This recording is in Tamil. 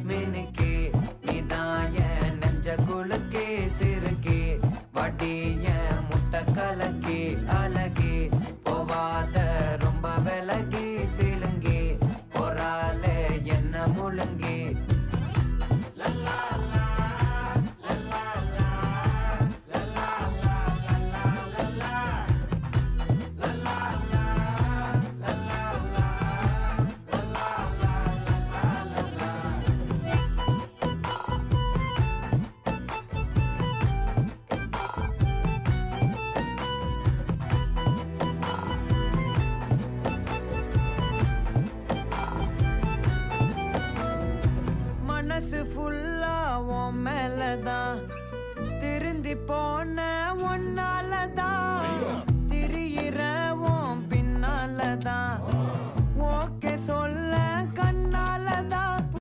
மினுக்கே நீதான் என் நெஞ்ச குலுக்கே சிறுக்கே வட்டி என் முட்டை கலக்கே அழகே போவாத ரொம்ப விலகி சிலுங்கே போறாலே என்ன முழுங்கே மனசு ஃபுல்லா உன் மேலதான் திருந்தி போன ஒன்னாலதான் திரியிற உன் பின்னாலதான் ஓகே சொல்